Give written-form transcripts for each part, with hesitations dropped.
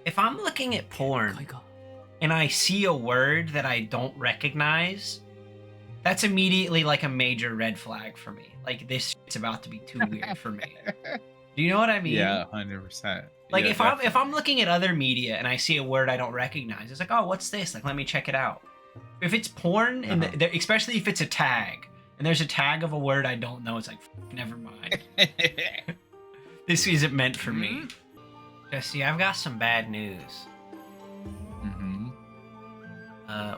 If I'm looking at porn and I see a word that I don't recognize, that's immediately like a major red flag for me. Like this shit's about to be too weird for me. Do you know what I mean? Yeah, 100%. Like Yeah, if I'm looking at other media and I see a word I don't recognize, it's like, oh, what's this? Like, let me check it out. If it's porn, and especially if it's a tag, and there's a tag of a word I don't know, it's like, never mind. This isn't meant for me. Jesse, I've got some bad news.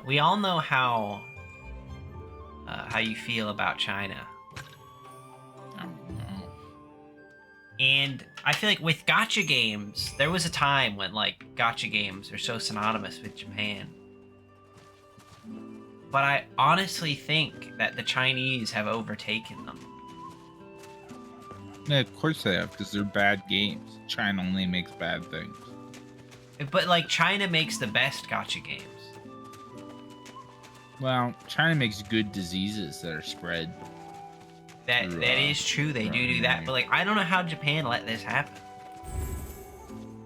We all know how you feel about China. And I feel like with gacha games, there was a time when like gacha games are so synonymous with Japan. But I honestly think that the Chinese have overtaken them. Yeah, of course they have, because they're bad games. China only makes bad things. But like China makes the best gacha games. Well, China makes good diseases that are spread. That is true. They do that. But like, I don't know how Japan let this happen.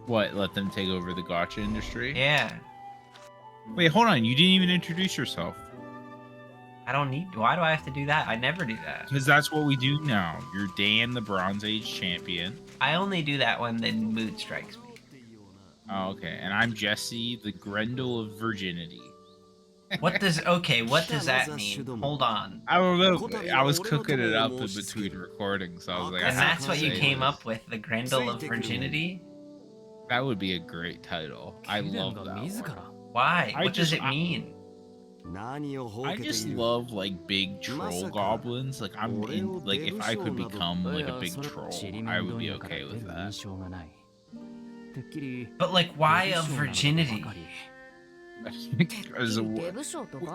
What? Let them take over the gacha industry? Yeah. Wait, hold on. You didn't even introduce yourself. I don't need. Why do I have to do that? I never do that. Because that's what we do now. You're Dan, the Bronze Age champion. I only do that when the mood strikes me. Oh, okay. And I'm Jesse, the Grendel of Virginity. What does that mean? Hold on. I don't know. I was cooking it up in between recordings, so I was like, and that's what you came up with, the Grendel of Virginity? That would be a great title. I love that one. Why? What does it mean? I just love like big troll goblins. Like like if I could become like a big troll, I would be okay with that. But like, why of virginity? Because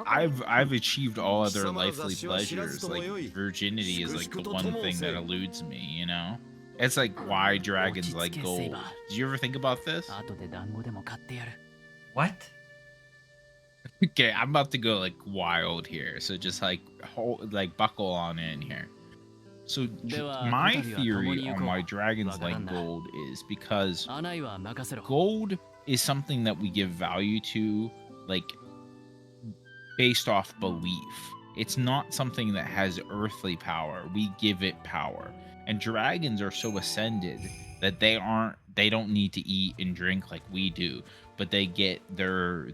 I've achieved all other lively pleasures. Like virginity is like the one thing that eludes me, you know? It's like why dragons like gold. Did you ever think about this? What? Okay, I'm about to go like wild here, so just like buckle on in here. So my theory on why dragons like gold is because gold is something that we give value to, like based off belief. It's not something that has earthly power. We give it power. And dragons are so ascended that they don't need to eat and drink like we do, but they get their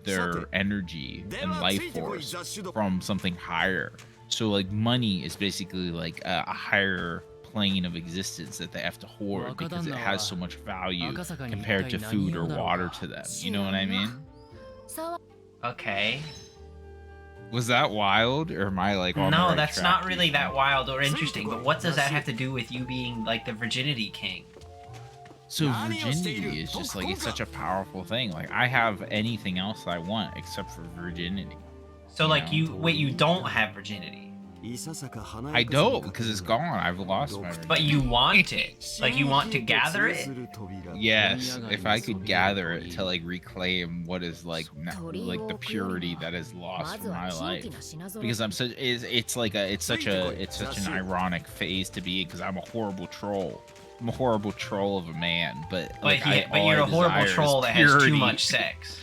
energy and life force from something higher. So like money is basically like a higher plane of existence that they have to hoard because it has so much value compared to food or water to them. You know what I mean? Okay. Was that wild, or am I like on the No, right that's track not really that wild or interesting, but what does that have to do with you being like the virginity king? So virginity is just like, it's such a powerful thing. Like I have anything else I want except for virginity. So like you don't have virginity. I don't, because it's gone. I've lost my virginity. But you want it. Like you want to gather it? Yes, if I could gather it to like reclaim what is like the purity that is lost from my life. Because I'm such it's such an ironic phase to be, because I'm a horrible troll. I'm a horrible troll of a man, but you're a horrible troll that has too much sex.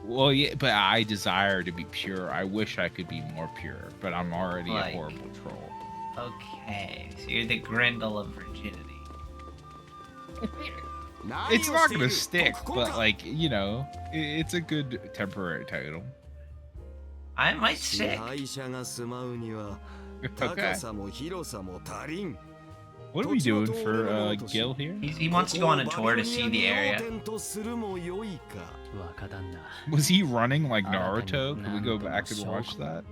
Well, yeah, but I desire to be pure. I wish I could be more pure, but I'm already a horrible troll. Okay, so you're the Grendel of virginity. It's not gonna stick, but like, you know, it's a good temporary title. I might stick. Okay. What are we doing for Gil here? He wants to go on a tour to see the area. Was he running like Naruto? Can we go back and watch that?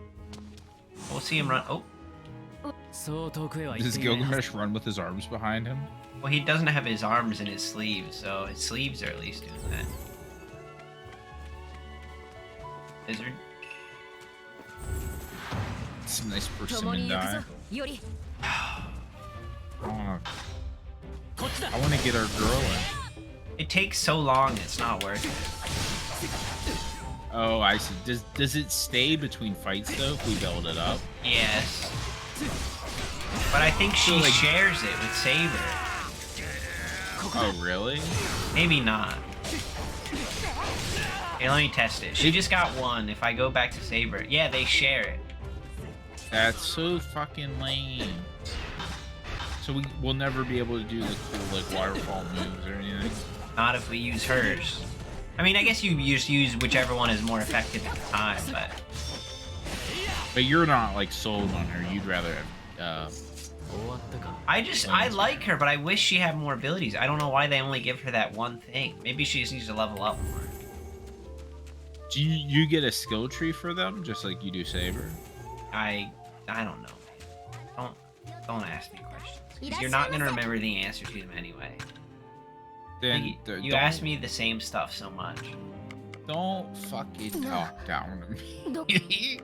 We'll see him run. Oh. Does Gilgamesh run with his arms behind him? Well, he doesn't have his arms in his sleeves, so his sleeves are at least doing that. Lizard. Some nice persimmon dye. I want to get our girl in. It takes so long, it's not worth it. Oh, I see. Does it stay between fights though if we build it up? Yes. But I think she shares it with Saber. Oh, really? Maybe not. Hey, let me test it. She just got one. If I go back to Saber, yeah, they share it. That's so fucking lame. So we'll never be able to do the cool like waterfall moves or anything. Not if we use hers. I mean, I guess you just use whichever one is more effective at the time, but you're not like sold on her. You'd rather have. I like her, but I wish she had more abilities. I don't know why they only give her that one thing. Maybe she just needs to level up more. Do you get a skill tree for them just like you do Saber? I don't know, man. Don't ask me questions. 'Cause you're not gonna remember the answer to them anyway. Then you ask me the same stuff so much. Don't fucking talk down to me.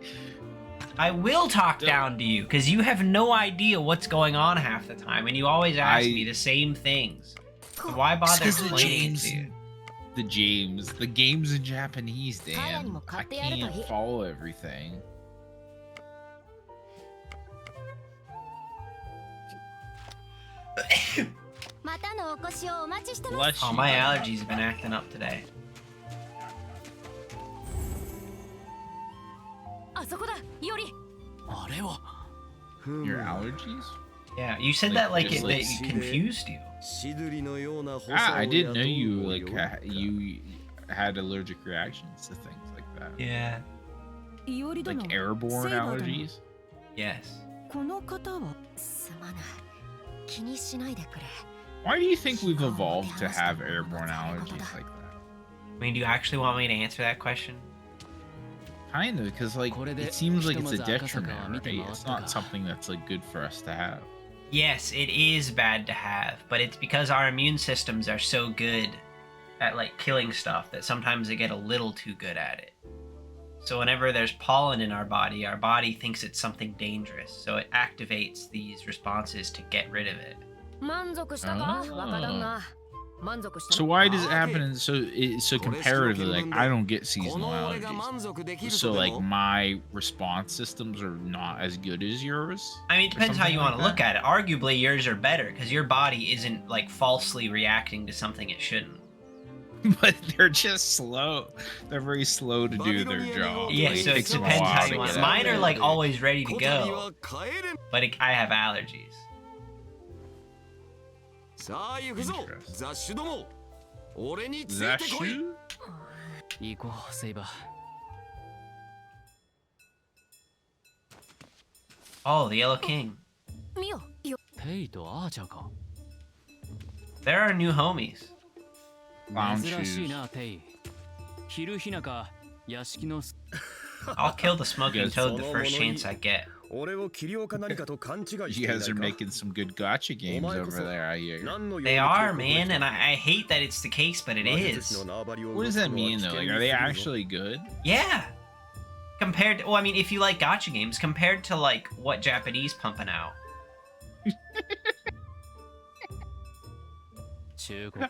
I will talk down to you because you have no idea what's going on half the time, and you always ask me the same things. So why bother explaining it to you? The games in Japanese, Dan. I can't follow everything. Oh, my allergies have been acting up today. Your allergies? Yeah, you said that like it confused you. I didn't know you like you had allergic reactions to things like that. Yeah. Like airborne allergies? Yes. Why do you think we've evolved to have airborne allergies like that? I mean, do you actually want me to answer that question? Kind of, because like it seems like it's a detriment, right? It's not something that's like good for us to have. Yes, it is bad to have, but it's because our immune systems are so good at like killing stuff that sometimes they get a little too good at it. So whenever there's pollen in our body thinks it's something dangerous, so it activates these responses to get rid of it. Oh. So why does it happen so comparatively? Like I don't get seasonal allergies, so like my response systems are not as good as yours. I mean, it depends how you want to look at it. Arguably, yours are better because your body isn't like falsely reacting to something it shouldn't. But they're just slow. They're very slow to do their job. Yeah, like, so it depends how you want it. Mine are like always ready to go, but I have allergies. Zashu? Oh, the Yellow King. There are new homies. Clown shoes. I'll kill the smoking toad the first chance I get. You guys are making some good gacha games over there, I hear. They are, man, and I hate that it's the case, but it is. What does that mean, though? Like, are they actually good? Yeah. Compared to, well, I mean, if you like gacha games, compared to, like, what Japanese pumping out.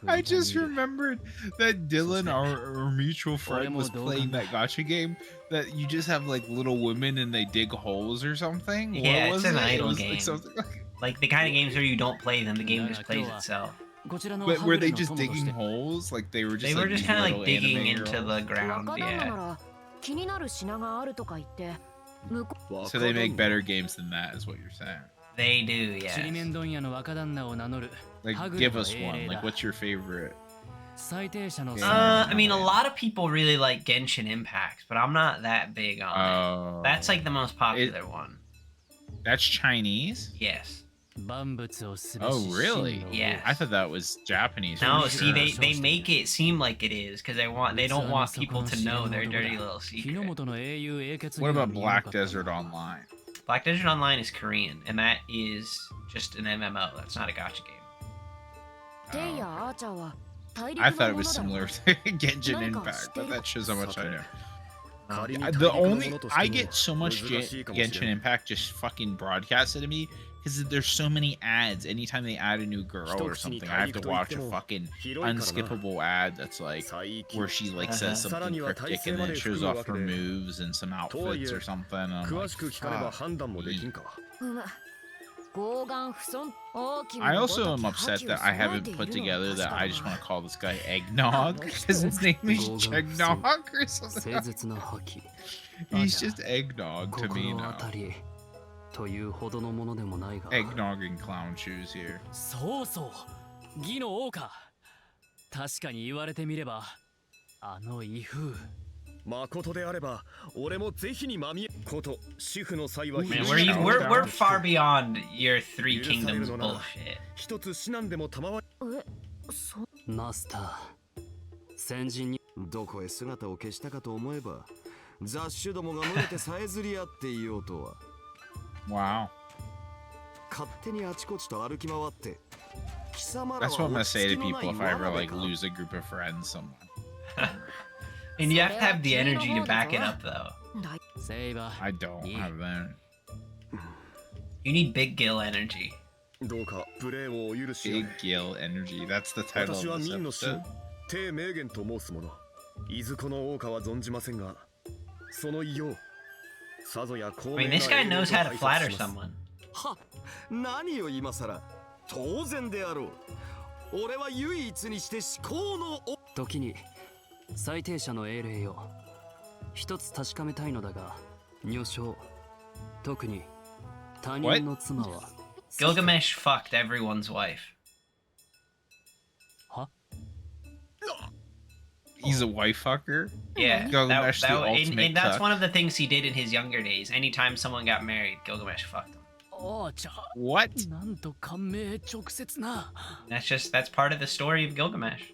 I just remembered that Dylan, our mutual friend, was playing that gacha game that you just have like little women and they dig holes or something. Yeah, it's an idle game. Like something like the kind of games where you don't play them, the game just plays itself. But were they just digging holes? Like they were just kind of like digging into the ground, yeah. So they make better games than that, is what you're saying. They do, yeah. Like, give us one. Like, what's your favorite? I mean, a lot of people really like Genshin Impact, but I'm not that big on it. That's like the most popular one. That's Chinese? Yes. Oh, really? Yes. I thought that was Japanese. No, see, they make it seem like it is because they don't want people to know their dirty little secret. What about Black Desert Online? Black Desert Online is Korean, and that is just an MMO. That's not a gacha game. I thought it was similar to Genshin Impact, but that shows how much I know. I get so much Genshin Impact just fucking broadcasted to me because there's so many ads. Anytime they add a new girl or something, I have to watch a fucking unskippable ad that's like where she like says something cryptic and then it shows off her moves and some outfits or something. And I'm like, I also am upset that I haven't put together that I just want to call this guy Eggnog because his name is Eggnog or something. He's just Eggnog to me now. Eggnog and clown shoes here. そうそう義の王か確かに言われてみればあの威風誠であれば俺もぜひにまみえこと主婦の際は Man, we're far beyond your Three Kingdoms bullshit. 一つ指南でも賜マスター先人にどこへ姿を消したかと思えば雑種どもが群れてさえずり合っていようとは Wow. 勝手にあちこちと歩き回って貴様 That's ら what I'm は gonna say to 落ち着きのない people if I ever 罠 like か lose a group of friends somewhere. And you have to have the energy to back it up, though. セイバー I don't have that. You need big gill energy. どうかプレーをお許し Big Gill Energy. That's the title 私は of this 民の衆 episode. 帝名言と申す者いずこの王家は存じませんがその異様さぞや I mean, this guy knows how to flatter someone. は何を今さら当然であろう俺は唯一にして至高のお時に最低者の英霊よ一つ確かめたいのだが女性特に他人の妻は Gilgamesh fucked everyone's wife. は He's a wife fucker. Yeah, Gilgamesh, the ultimate and that's cuck. one of the things he did in his younger days. Anytime someone got married, Gilgamesh fucked them. ああじゃ What? なんと感銘直接な That's part of the story of Gilgamesh.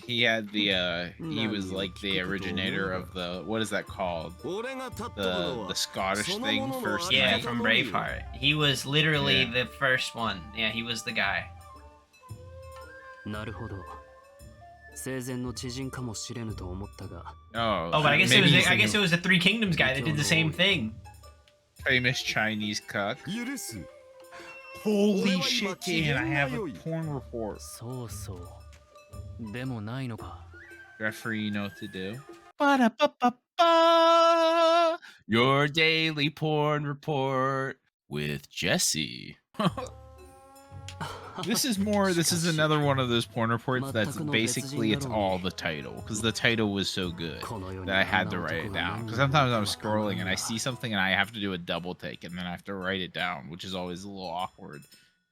He had the he was like the originator of the what is that called? 俺が立ったの The は the Scottish thing first. Yeah, night? from Braveheart. He was literally Yeah. the first one. Yeah, he was the guy. なるほど生前の知人かもしれぬと思ったが Oh, Oh, but I guess maybe it was he's I guess the it was the Three Kingdoms guy that did the same thing. famous Chinese cuck. 許す Holy Well, shit, I'm Dan! I have a not- porn report. そうそうでもないのか Referee, you know what to do. Ba-da-ba-ba-ba! Your daily porn report with Jesse. This is another one of those porn reports that's basically it's all the title because the title was so good that I had to write it down because sometimes I'm scrolling and I see something and I have to do a double take and then I have to write it down, which is always a little awkward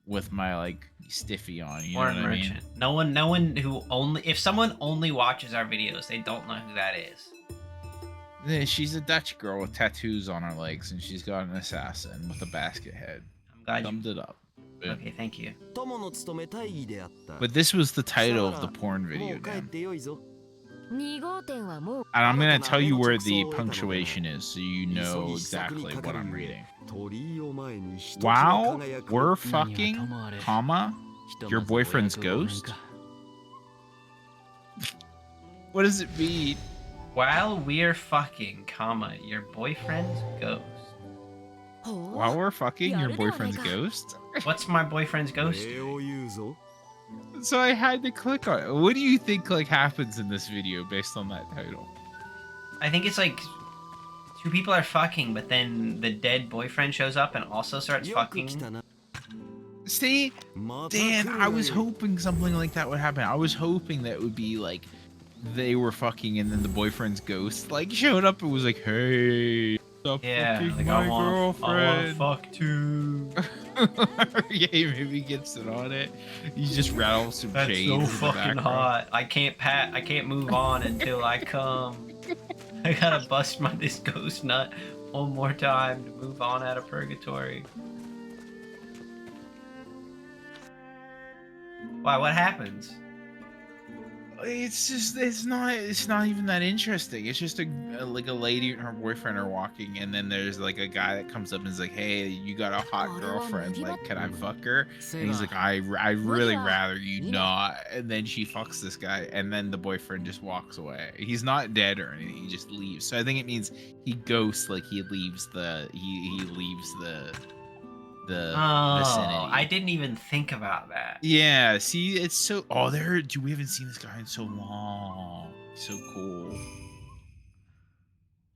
with my like stiffy on, you know what Porn I mean? merchant. No one who only if someone only watches our videos, they don't know who that is. Yeah, she's a Dutch girl with tattoos on her legs and she's got an assassin with a basket head. I'm glad you. Summed it up. Boom. Okay, thank you. 友の務め大義であった But this was the title of the porn も video, う帰っ Dan. てよいぞ 2号店はもう And I'm gonna tell you where the punctuation is so you know exactly what I'm reading. 鳥居を前にひとき Wow, ら輝く we're fucking, comma, your boyfriend's ghost? What does it mean? While we're fucking, comma, your boyfriend's ghost. While we're fucking, your boyfriend's ghost? What's my boyfriend's ghost? 礼を言うぞ So I had to click on it. What do you think like happens in this video based on that title? I think it's like two people are fucking, but then the dead boyfriend shows up and also starts よく fucking. 来たな See, また来 Dan, る I が was よい hoping something like that would happen. I was hoping that it would be like they were fucking and then the boyfriend's ghost like showed up and was like, "Hey, stop Yeah, fucking like my I want girlfriend." fuck too. Yeah, he maybe gets it on it. He just rattles some That's chains so in the fucking background. hot. I can't move on until I come. I gotta bust this ghost nut one more time to move on out of purgatory. Why? What happens? It's not even that interesting. It's just like a lady and her boyfriend are walking and then there's like a guy that comes up and is like, "Hey, you got a hot girlfriend, like can I fuck her?" And he's like, I really rather you not. And then she fucks this guy and then the boyfriend just walks away. He's not dead or anything, he just leaves. So I think it means he ghosts, like he leaves the vicinity. I didn't even think about that. Yeah, see, it's so. Oh, we haven't seen this guy in so long. He's so cool.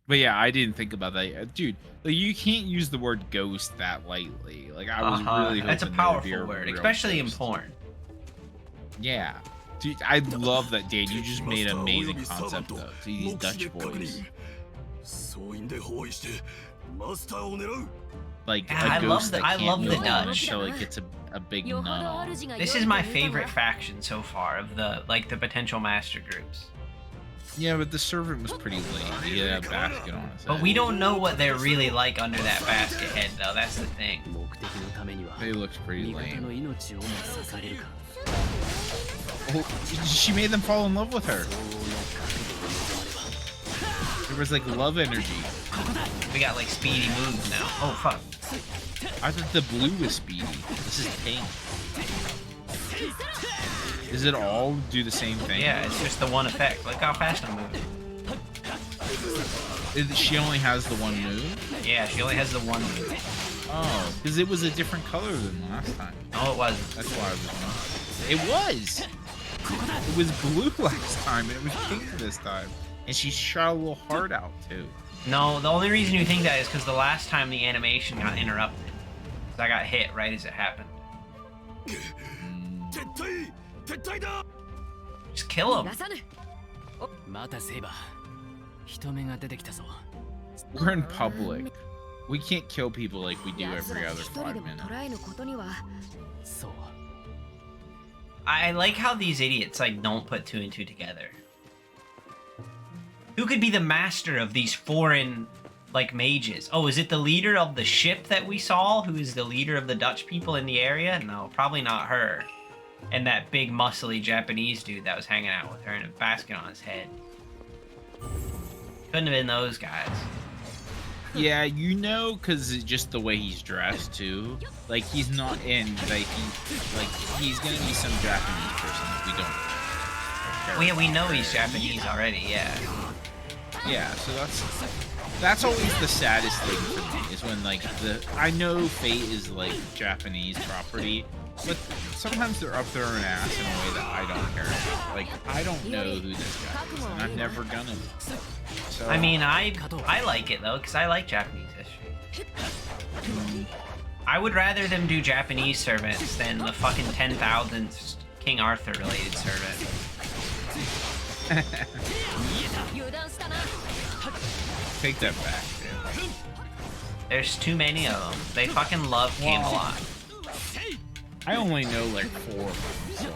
But yeah, I didn't think about that, dude. Like, you can't use the word ghost that lightly. Like, I was really hoping That's a there would powerful be a word, real especially in ghost. porn. Yeah, dude, I love that, Dan. You just made an amazing concept though. See these Dutch boys. 総員で包囲してマスターを狙う Like Yeah, I a love ghost the- that I can't love the move Dutch. until it gets a big nut on. This is my favorite faction so far of the potential master groups. Yeah, but the servant was pretty lame. He had a basket on his head. But we don't know what they're really like under that basket head, though. That's the thing. 目的のためには They looked pretty 味方の lame. 命をも捧げるか Oh, she made them fall in love with her. There was like love energy. We got like speedy moves now. Oh fuck. I thought the blue was speedy. This is pink. Does it all do the same thing? Yeah, it's just the one effect. Look how fast I'm moving. She only has the one move? Yeah, she only has the one move. Oh, because it was a different color than last time. No, it wasn't. That's why I was wrong. It was! It was blue last time, and it was pink this time. And she shot a little heart out, too. No, the only reason you think that is because the last time the animation got interrupted. 'Cause I got hit right as it happened. 撤退撤退だ Just kill him. またセイバー人目が出てきたぞ We're in public. We can't kill people like we do every other 5 minutes. そう I like how these idiots like don't put two and two together. Who could be the master of these foreign like mages? Oh, is it the leader of the ship that we saw? Who is the leader of the Dutch people in the area? No, probably not her. And that big muscly Japanese dude that was hanging out with her in a basket on his head. Couldn't have been those guys. Yeah, you know, because just the way he's dressed, too. Like, he's not in, like, he's gonna be some Japanese person that we don't care Well, yeah, we about know or he's Japanese already, yeah. Yeah, so that's always the saddest thing for me, is when, like, I know Fate is, like, Japanese property, but sometimes they're up their own ass in a way that I don't care about. Like, I don't know who this guy is, and I'm never gonna. So, I mean, I like it though, because I like Japanese history. I would rather them do Japanese servants than the fucking 10,000th King Arthur related servant. take that back, dude. There's too many of them. They fucking love Camelot. I only know like 4 of them, so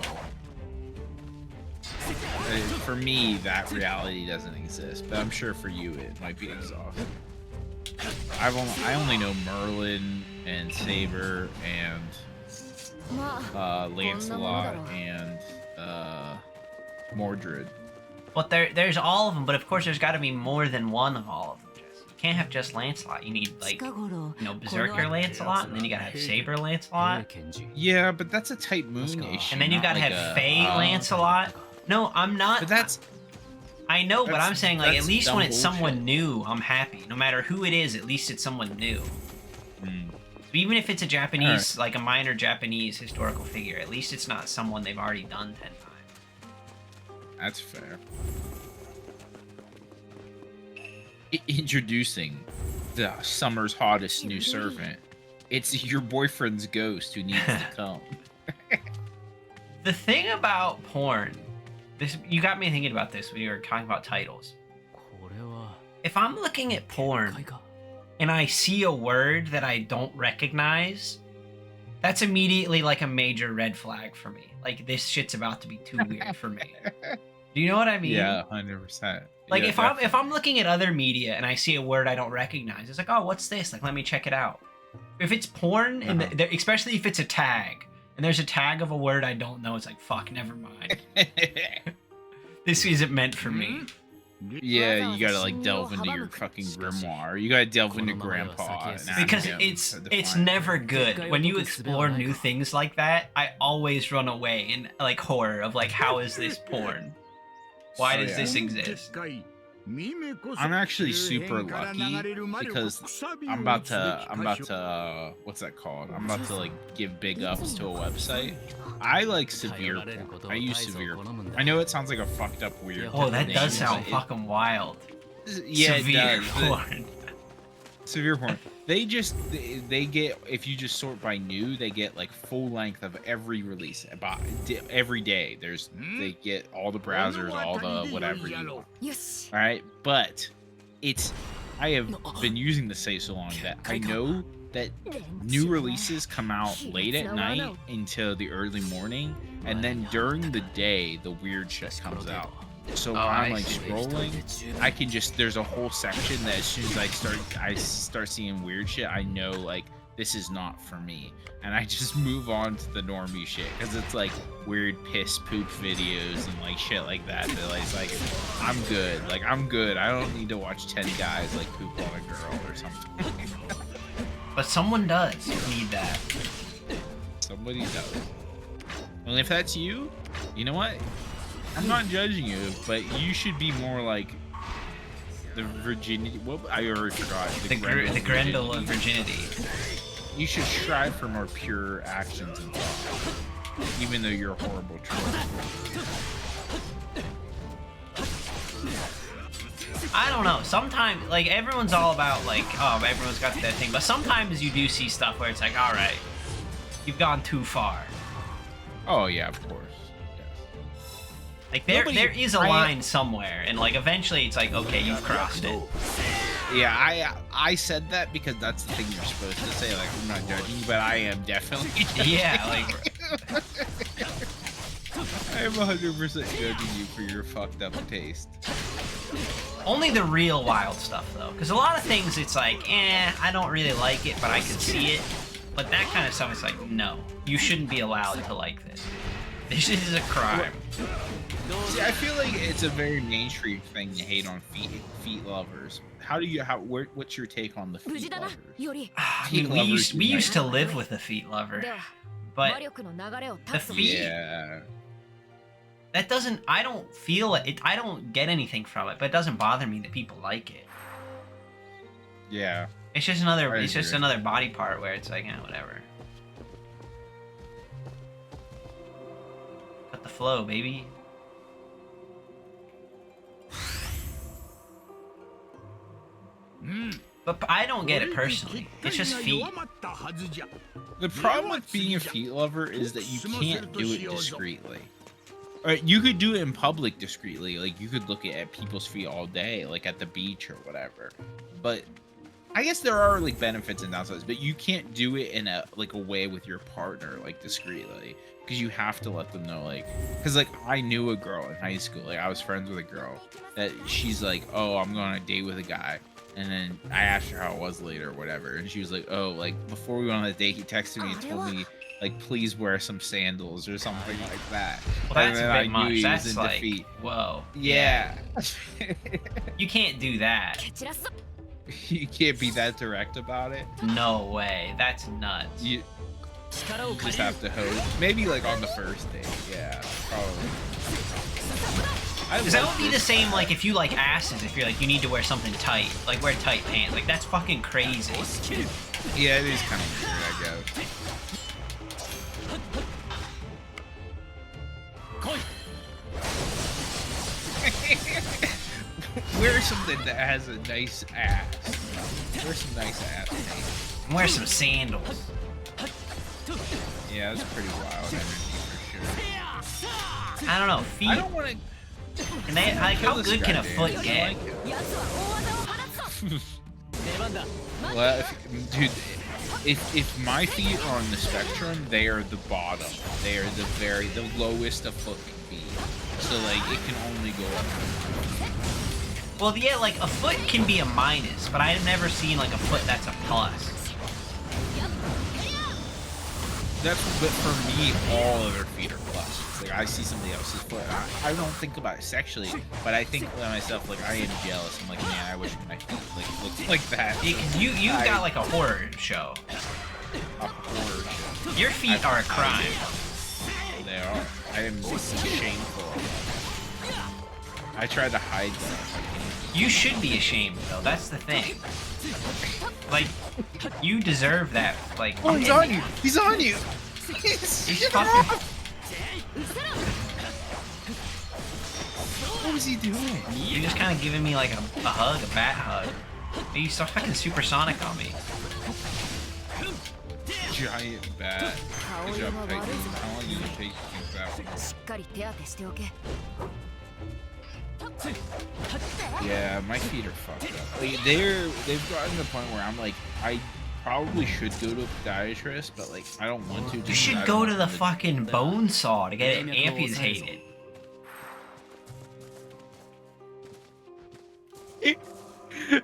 for me that reality doesn't exist. But I'm sure for you it might be exhausting. I only know Merlin and Saber and Lancelot and Mordred. But there's all of them, but of course there's got to be more than one of all of them. You can't have just Lancelot. You need like, Berserker Lancelot, and then you gotta have Saber Lancelot, Yeah, but that's a type moon issue. and then you not gotta like have Fae Lancelot. No, I'm not. But that's I know, but I'm saying like at that's least dumb when it's bullshit. someone new, I'm happy. No matter who it is, at least it's someone new. mm, So even if it's a Japanese, like a minor Japanese historical figure, at least it's not someone they've already done 10 times. that's fair. Introducing the summer's hottest new servant. It's your boyfriend's ghost who needs to come. The thing about porn, you got me thinking about this when you were talking about titles. これは If I'm looking at 一 porn 回か and I see a word that I don't recognize, that's immediately like a major red flag for me. Like this shit's about to be too weird for me. Do you know what I mean? Yeah, 100%. Like Yeah, if I'm looking at other media and I see a word I don't recognize, it's like, oh, what's this? Like, let me check it out. If it's porn, and especially if it's a tag, and there's a tag of a word I don't know, it's like, fuck, never mind. This isn't meant for me. Yeah, you gotta like delve into your fucking grimoire. You gotta delve into grandpa. And ask Because him it's to it's define never it. good. When you explore new things like that, I always run away in like horror of like, how is this porn? Why does this exist? I'm actually super lucky because I'm about to what's that called? I'm about to like give big ups to a website. I like severe porn. I use severe porn. I know it sounds like a fucked up weird Oh, that thing, does sound but fucking wild. Yeah, Severe it does. porn. Severe porn. They get, if you just sort by new, they get like full length of every release about every day. They get all the browsers, all the whatever you want. Yes. All right, but I have been using the site so long that I know that new releases come out late at night into the early morning, and then during the day the weird shit comes out. So when I'm like scrolling, I can just, there's a whole section that as soon as I start seeing weird shit, I know like this is not for me, and I just move on to the normie shit, because it's like weird piss poop videos and like shit like that. It's like I'm good. I don't need to watch 10 guys like poop on a girl or something. But someone does need that. Somebody does. And if that's you, you know what? I'm not judging you, but you should be more like the virginity. What, I already forgot. The Grendel of virginity. You should strive for more pure actions and thought, even though you're a horrible troll. I don't know. Sometimes, like, everyone's all about, like, oh, everyone's got that thing. But sometimes you do see stuff where it's like, all right, you've gone too far. Oh, yeah, of course. Like, there is a line somewhere, and, like, eventually it's like, okay, you've crossed it. Yeah, I said that because that's the thing you're supposed to say. Like, I'm not judging you, but I am definitely judging. Yeah, like... I am 100% judging you for your fucked up taste. Only the real wild stuff, though. Because a lot of things, it's like, I don't really like it, but I can see it. But that kind of stuff, it's like, no. You shouldn't be allowed to like this. This is a crime. See, I feel like it's a very mainstream thing to hate on feet lovers. What's your take on the feet lovers? I mean, we used to live with a feet lover. But the feet... Yeah. That doesn't... I don't feel it. I don't get anything from it, but it doesn't bother me that people like it. Yeah. It's just another... It's just another body part where it's like, whatever. Cut the flow, baby. But I don't get it personally. It's just feet. The problem with being a feet lover is that you can't do it discreetly. Or you could do it in public discreetly. Like, you could look at people's feet all day, like at the beach or whatever. But I guess there are like benefits and downsides, but you can't do it in a way with your partner, like discreetly, because you have to let them know, like, because like I knew a girl in high school, like I was friends with a girl that she's like, oh, I'm going on a date with a guy. And then I asked her how it was later or whatever. And she was like, oh, like, before we went on the date, he texted me and told me, like, please wear some sandals or something like that. Well, that's a bit much. That's like, whoa. Yeah. You can't do that. You can't be that direct about it. No way. That's nuts. You just have to hope. Maybe, like, on the first date. Yeah, probably. Because that would be the same, like, if you like asses, if you're like, you need to wear something tight. Like, wear tight pants. Like, that's fucking crazy. Yeah, it is kind of weird, I guess. Wear something that has a nice ass. Wear some nice ass. And wear some sandals. Yeah, that's pretty wild energy for sure. I don't know, feet. I don't want to... And they, like, how good can a foot get? Well, dude, if my feet are on the spectrum, they are the bottom. They are the lowest a foot can be. So like, it can only go up. Well, yeah, like a foot can be a minus, but I've never seen like a foot that's a plus. But for me, all other feet are pluses. Like, I see somebody else's foot, I don't think about it sexually, but I think to myself, like, I am jealous. I'm like, man, I wish my feet like looked like that. You've got like a horror show. A horror show. Your feet are a crime. They are. I am shameful. I tried to hide them. You should be ashamed, though. That's the thing. Like, you deserve that. Like, oh, he's on you! He's on you! He's fucking... Oh, is he doing? You're just kind of giving me like a hug, a bat hug. You so fucking supersonic on me. Giant bat. Good job, Peggy. How long did it take to think that one? しっかり手当てしておけ Yeah, my feet are fucked up. Like, they've gotten to the point where I'm like, I probably should go to a podiatrist, but like, I don't want to. You should go to the fucking bone saw to get it amputated.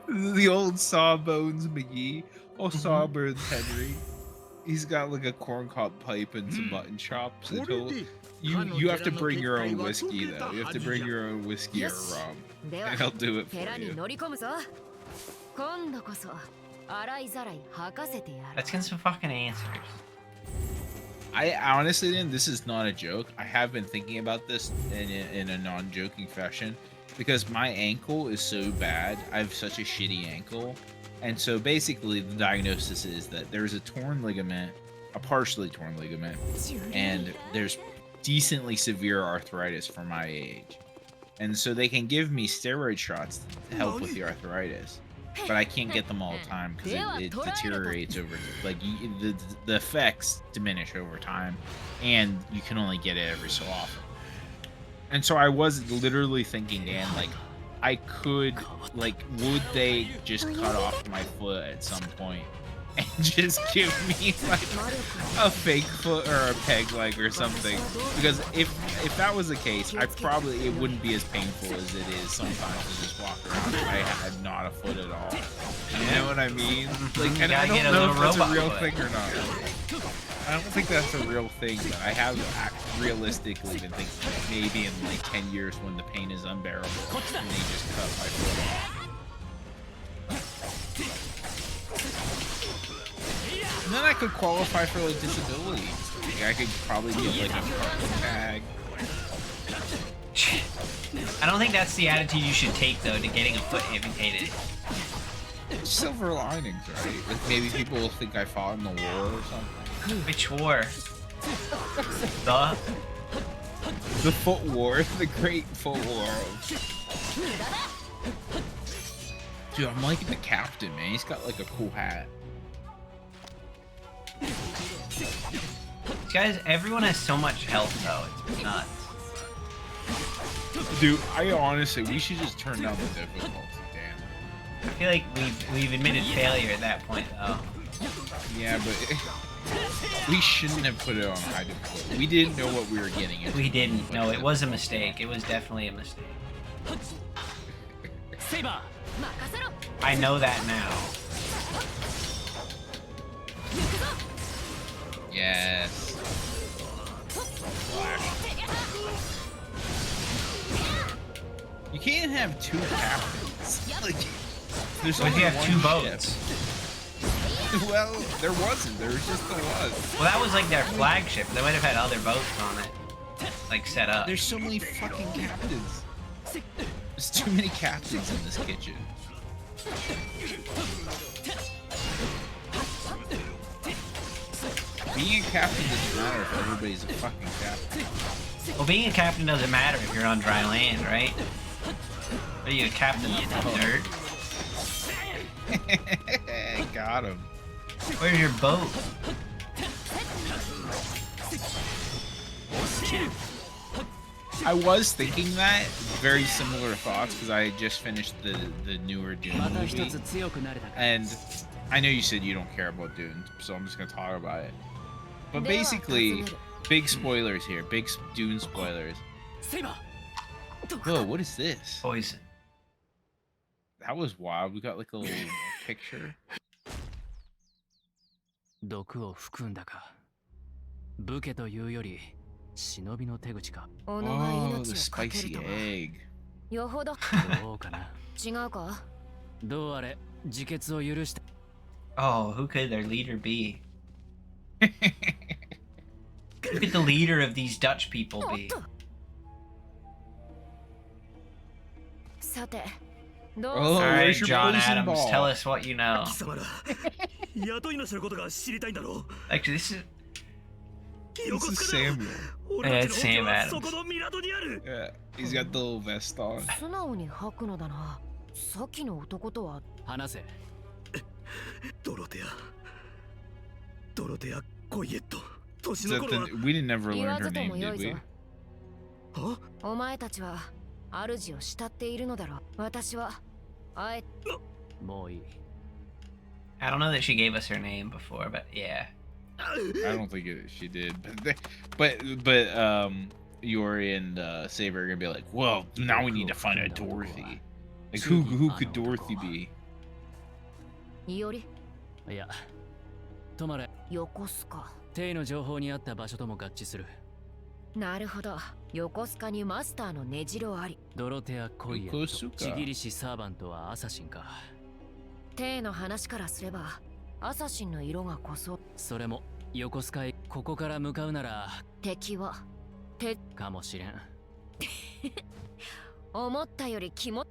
The old Sawbones McGee. Oh, Sawbones Henry. He's got like a corncob pipe and some mutton chops. And you have to bring your own whiskey though. You have to bring your own whiskey or rum, and he'll do it for 寺に you. 乗り込むぞ今度こそ洗いざらい吐かせてやる Let's get some fucking answers. I honestly, this is not a joke. I have been thinking about this in a non-joking fashion because my ankle is so bad. I have such a shitty ankle. And so basically the diagnosis is that there's a torn ligament, a partially torn ligament, and there's decently severe arthritis for my age. And so they can give me steroid shots to help with the arthritis, but I can't get them all the time because it deteriorates over, like the effects diminish over time, and you can only get it every so often. And so I was literally thinking, Dan, like, I could, like, would they just cut off my foot at some point and just give me like a fake foot or a peg leg or something? Because if that was the case, it wouldn't be as painful as it is sometimes to just walk around if I had not a foot at all. You know what I mean? Like, and I don't know if that's a real thing or not. I don't think that's a real thing, but I have realistically been thinking that maybe in like 10 years when the pain is unbearable, and they just cut my foot off. And then I could qualify for like disability. Like, I could probably get like a parking tag. I don't think that's the attitude you should take though to getting a foot amputated. Silver linings, right? Like maybe people will think I fought in the war or something. Which war? The foot war, the great foot war. Dude, I'm liking the captain, man. He's got like a cool hat. Guys, everyone has so much health though. It's nuts. Dude, I honestly, we should just turn down the difficulty, damn. I feel like we've admitted failure at that point though. Yeah, but we shouldn't have put it on high difficulty. We didn't know what we were getting into. We didn't. No, it was a mistake. It was definitely a mistake. I know that now. Yes. You can't have two captains. Like, there's What if only you have one two ship. boats? Well, there wasn't. There was just the one. Well, that was like their flagship. They might have had other boats on it, like set up. There's so many fucking captains. There's too many captains in this kitchen. Being a captain doesn't matter if everybody's a fucking captain. Well, being a captain doesn't matter if you're on dry land, right? Are you a captain of the dirt? Got him. Where's your boat? I was thinking that, very similar thoughts, because I had just finished the newer Dune movie, and I know you said you don't care about Dune, so I'm just gonna talk about it. But basically, big spoilers here, big Dune spoilers. Whoa, what is this? Poison. That was wild. We got like a little picture. 毒を含んだか武家というより忍びの手口か 己が Oh, 命 the をかける spicy とは egg. よほどどうかな違うかどうあれ自決を許して Oh, who could their leader be? Who could the leader of these Dutch people be? さてどう Oh, Alright, where's your John poison Adams, ball? tell us what you know. 貴様ら雇い主のことが知りたいんだろう Actually, this is... This is Samuel. Yeah, it's Sam Adams. Yeah, he's got the little vest on. 素直に吐くのだな。さっきの男とは話せ。ドロテア・コイエット。年 Is の that 頃は the, we didn't never 言 learn わ her ずと name, もよ did いぞ we?。はお前たちは主を慕っているのだろう。私はあえもういい。I don't know that she gave us her name before, but yeah. I don't think she did. But Yori and Saber are gonna be like, well, now we need to find a Dorothy. Like who could Dorothy be? いよりいや、とまれ、横須賀。テイの情報にあった場所とも合致する。なるほど。横須賀にマスターの根城あり。ドロテア・コイエット、横須賀ちぎりしサーバントはアサシンか。テイの話からすればアサシンの色がこそ。それも横須賀へここから向かうなら敵はかもしれん。思ったよりキモ。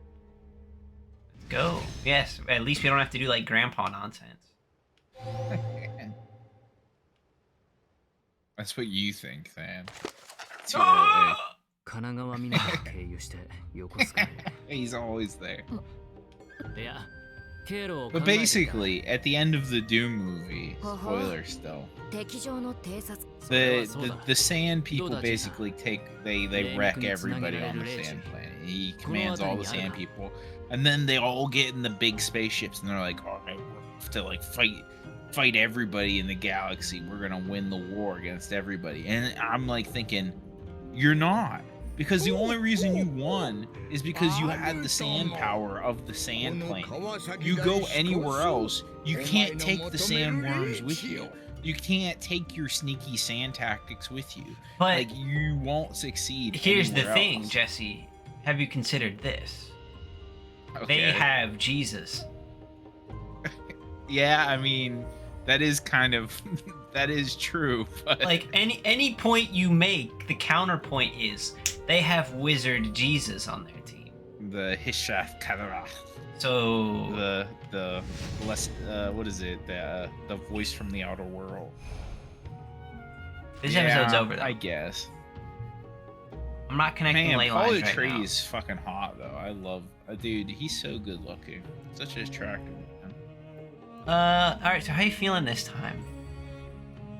Go. Yes, at least we don't have to do like grandpa nonsense. That's what you think, Sam. Ah! 神奈川港を経由して横須賀へ。 He's always there. いや、経路を考 But えていた。 basically, at the end of the Doom movie, spoiler still, 敵上の偵察。 the Sand people basically they wreck everybody on the Sand planet. He commands all the Sand people, and then they all get in the big spaceships, and they're like, all right, we have to like fight everybody in the galaxy. We're gonna win the war against everybody. And I'm like thinking, you're not. Because the only reason you won is because you had the sand power of the sand planet. You go anywhere else, you can't take the sandworms with you. You can't take your sneaky sand tactics with you. But Like, you won't succeed. here's the anywhere thing, else. Jesse. Have you considered this? Okay. They have Jesus. Yeah, I mean, that is kind of that is true. But Like any point you make, the counterpoint is they have wizard Jesus on their team. the Hishath Kadara, So the less what is it? The voice from the outer world. this episode's over though. I guess. I'm not connecting Man, ley Paul lines right now. Atreides is fucking hot though. I love, dude. He's so good looking. Such an attractive man. All right. So how you feeling this time?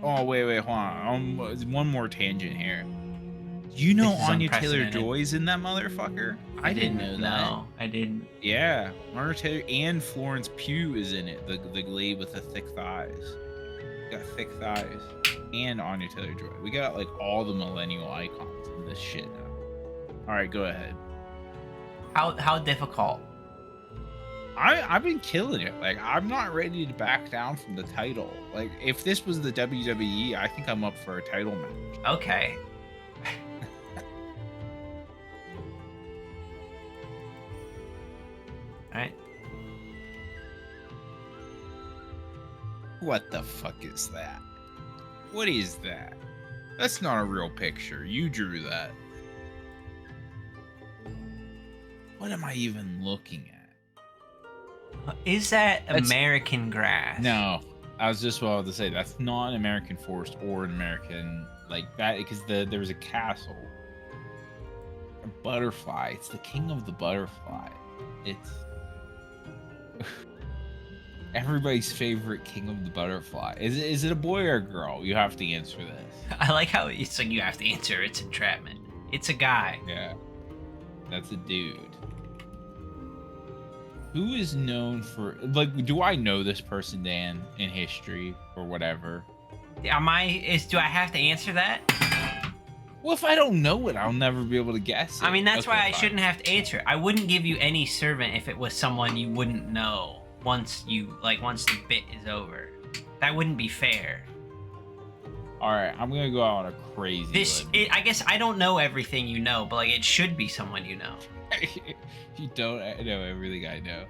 Oh wait, hold on. One more tangent here. You know This is Anya unprecedented. Taylor-Joy's in that motherfucker? I didn't know that. No, I didn't. Yeah, Anya Taylor and Florence Pugh is in it. The lady with the thick thighs. Got thick thighs. And Anya Taylor-Joy. We got like all the millennial icons in this shit now. All right, go ahead. How difficult? I've been killing it. Like, I'm not ready to back down from the title. Like, if this was the WWE, I think I'm up for a title match. Okay. All right. What the fuck is that? What is that? That's not a real picture. You drew that. What am I even looking at? Is that That's- American grass? No, I was just about to say that's not an American forest or an American like that because there was a castle. A butterfly. It's the king of the butterfly. It's everybody's favorite king of the butterfly. Is it a boy or a girl? You have to answer this. I like how it's like you have to answer. It's entrapment. It's a guy. Yeah, that's a dude. Who is known for like? Do I know this person, Dan, in history or whatever? Do I have to answer that? Well, if I don't know it, I'll never be able to guess it. I mean, that's Okay, why I fine. shouldn't have to answer it. I wouldn't give you any servant if it was someone you wouldn't know once the bit is over. That wouldn't be fair. All right, I'm gonna go out on a crazy. limb. I guess I don't know everything you know, but like it should be someone you know. You don't know everything I know.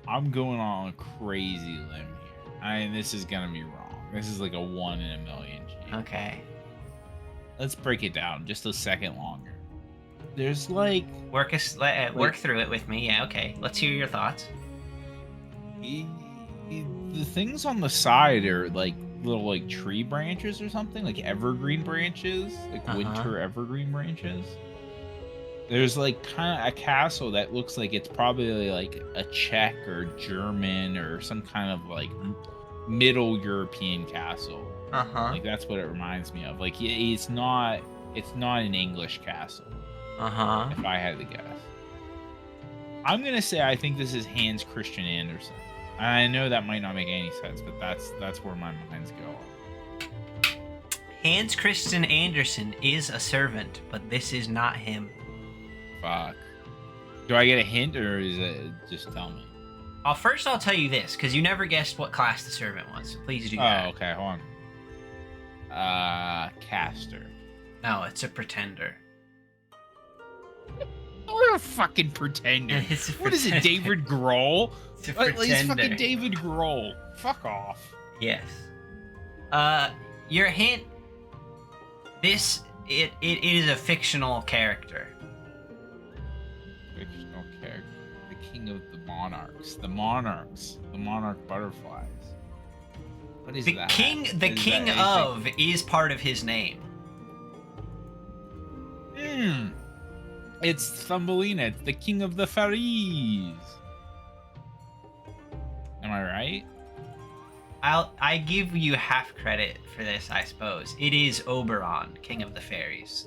I'm going on a crazy limb here. I mean, this is gonna be wrong. This is like a 1 in a million. G. Okay. Let's break it down just a second longer. There's like Work through it with me. Yeah. Okay. Let's hear your thoughts. the things on the side are like little like tree branches or something, like evergreen branches, like Uh-huh. winter evergreen branches. There's like kind of a castle that looks like it's probably like a Czech or German or some kind of like middle European castle. Uh-huh. Like that's what it reminds me of. Like it's not an English castle. Uh-huh. If I had to guess, I'm gonna say I think this is Hans Christian Andersen. I know that might not make any sense, but that's where my mind's going. Hans Christian Andersen is a servant, but this is not him. Fuck. Do I get a hint, or is it just tell me? First I'll tell you this, because you never guessed what class the servant was, so please do that. Oh, okay, hold on. Caster. No, it's a pretender. What a fucking pretender. It's a What is it, pretender. David Grohl? It's a Like, he's pretender. fucking David Grohl. Fuck off. Yes. Your hint. It is a fictional character. Fictional character. The king of the monarchs. The monarchs. The monarch butterflies. What is The that? king Is that anything? of is part of his name. It's Thumbelina. It's the king of the fairies. Am I right? I give you half credit for this, I suppose. It is Oberon, king of the fairies,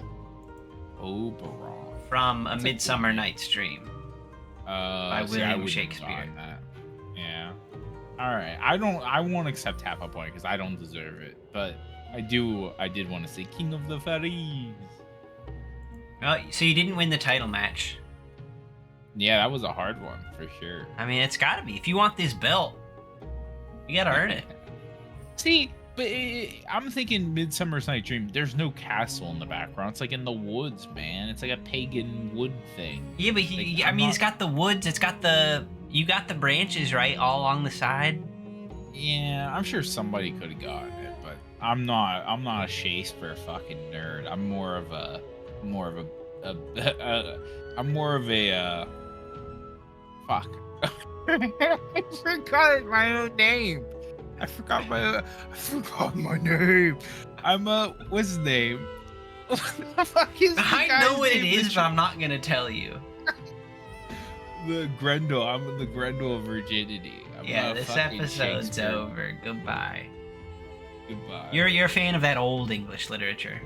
Oberon. from A That's a Midsummer cool name. Night's Dream. By William Shakespeare. That. Yeah. All right. I won't accept half a point because I don't deserve it. But I did want to say king of the fairies. Well, so you didn't win the title match. Yeah, that was a hard one for sure. I mean, it's got to be. If you want this belt, you got to earn it. See, but I'm thinking Midsummer's Night Dream. There's no castle in the background. It's like in the woods, man. It's like a pagan wood thing. Yeah, but it's got the woods. It's got you got the branches, right, all along the side. Yeah, I'm sure somebody could have gotten it, but I'm not a Shakespeare fucking nerd. I'm more of a fuck. I forgot my own name. I forgot my name. I'm what's his name? What the fuck is the I guy's know what it name? is, but I'm not gonna tell you. The Grendel. I'm the Grendel of virginity. I'm Yeah, a this fucking episode's Shakespeare. over. Goodbye. Goodbye. You're a fan of that old English literature.